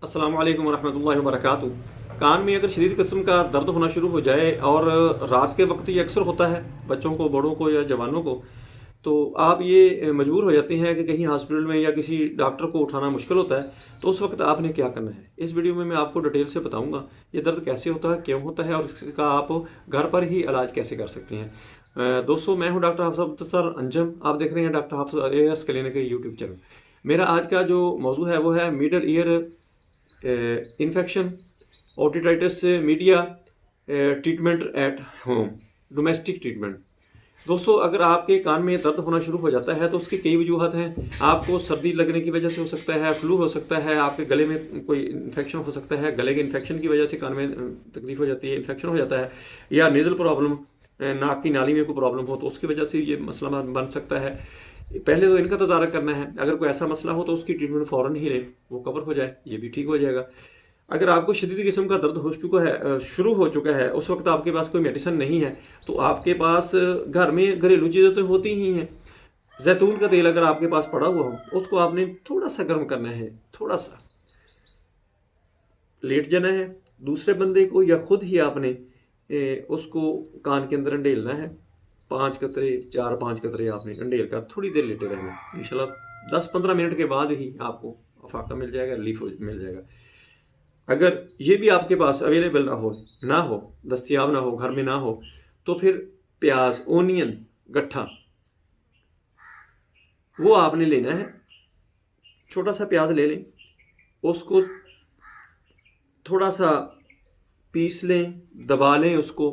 अस्सलाम वालेकुम रहमतुल्लाहि व बरकातुहू। कान में अगर शदीद किस्म का दर्द होना शुरू हो जाए और रात के वक्त ये अक्सर होता है बच्चों को, बड़ों को या जवानों को, तो आप ये मजबूर हो जाते हैं कि कहीं हॉस्पिटल में या किसी डॉक्टर को उठाना मुश्किल होता है। तो उस वक्त आपने क्या करना है, इस वीडियो में मैं आपको डिटेल से बताऊंगा ये दर्द कैसे होता है, क्यों होता है और इसका आप घर पर ही इलाज कैसे कर सकते हैं। दोस्तों, मैं हूं डॉक्टर हाफिज सर अंजम। आप देख रहे हैं doctor Hafiz AS clinic YouTube channel. मेरा आज का जो मौजू है वो है middle ear infection, otitis media, treatment at home, domestic treatment. दोस्तों, अगर आपके कान में दर्द होना शुरू हो जाता है तो उसकी कई वजूहत हैं। आपको सर्दी लगने की वजह से हो सकता है, फ्लू हो सकता है, आपके गले में कोई इन्फेक्शन हो सकता है, गले के इन्फेक्शन की वजह से कान में तकलीफ हो जाती है, इन्फेक्शन हो जाता है, या नेज़ल प्रॉब्लम, नाक की नाली में कोई प्रॉब्लम हो तो उसकी वजह से ये मसला बन सकता है। पहले तो इनका तदारक करना है। अगर कोई ऐसा मसला हो तो उसकी ट्रीटमेंट फ़ौरन ही लें, वो कवर हो जाए, ये भी ठीक हो जाएगा। अगर आपको शदीद किस्म का दर्द हो चुका है, शुरू हो चुका है, उस वक्त आपके पास कोई मेडिसिन नहीं है, तो आपके पास घर में घरेलू चीज़ें तो होती ही हैं। जैतून का तेल अगर आपके पास पड़ा हुआ हो, उसको आपने थोड़ा सा गर्म करना है, थोड़ा सा लेट जाना है, दूसरे बंदे को या खुद ही आपने उसको कान के अंदर अंडेलना है। 5 कतरे, 4-5 कतरे आपने अंडेल कर थोड़ी देर लेटे रहना। इंशाल्लाह 10-15 मिनट के बाद ही आपको अफाका मिल जाएगा, रिलीफ मिल जाएगा। अगर ये भी आपके पास अवेलेबल ना हो, दस्तियाब ना हो, घर में ना हो, तो फिर प्याज, ओनियन, गट्ठा, वो आपने लेना है। छोटा सा प्याज ले लें, उसको थोड़ा सा पीस लें, दबा लें, उसको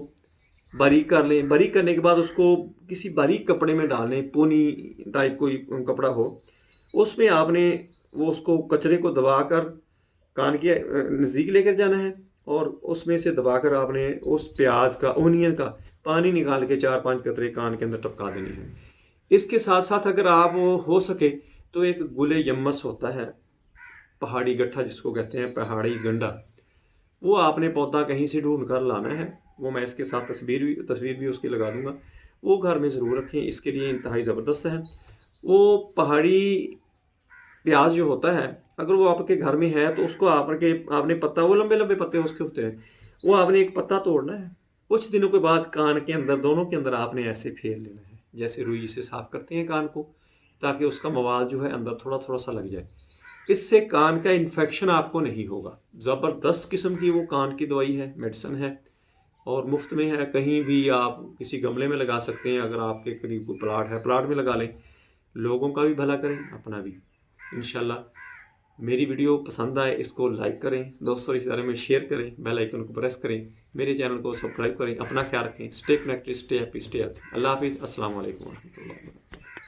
बारीक कर लें। बारीक करने के बाद उसको किसी बारीक कपड़े में डाल लें, पोनी टाइप कोई कपड़ा हो, उसमें आपने वो उसको कचरे को दबाकर कान के नज़दीक लेकर जाना है और उसमें से दबाकर आपने उस प्याज का, ओनियन का पानी निकाल के 4-5 कतरे कान के अंदर टपका देने हैं। इसके साथ साथ अगर आप हो सके तो एक गुले यम्मस होता है, पहाड़ी गट्ठा जिसको कहते हैं, पहाड़ी गंडा, वो आपने पौधा कहीं से ढूंढ कर लाना है। वो मैं इसके साथ तस्वीर भी उसकी लगा दूंगा। वो घर में ज़रूर रखें, इसके लिए इंतहाई ज़बरदस्त है। वो पहाड़ी प्याज जो होता है, अगर वो आपके घर में है तो उसको आपने पत्ता, वो लंबे लंबे पत्ते उसके होते हैं, वो आपने एक पत्ता तोड़ना है। कुछ दिनों के बाद कान के अंदर, दोनों के अंदर आपने ऐसे फेर लेना है जैसे रुई से साफ करते हैं कान को, ताकि उसका मवाद जो है अंदर थोड़ा थोड़ा सा लग जाए। इससे कान का इन्फेक्शन आपको नहीं होगा। ज़बरदस्त किस्म की वो कान की दवाई है, मेडिसिन है और मुफ्त में है। कहीं भी आप किसी गमले में लगा सकते हैं। अगर आपके करीब कोई प्लाट है, प्लाट में लगा लें। लोगों का भी भला करें, अपना भी। इंशाल्लाह मेरी वीडियो पसंद आए, इसको लाइक करें, दोस्तों इस बारे में शेयर करें, बेल आइकन को प्रेस करें, मेरे चैनल को सब्सक्राइब करें। अपना ख्याल रखें। Stay connected, stay happy, stay healthy. अल्लाह हाफिज़। अस्सलाम वालेकुम।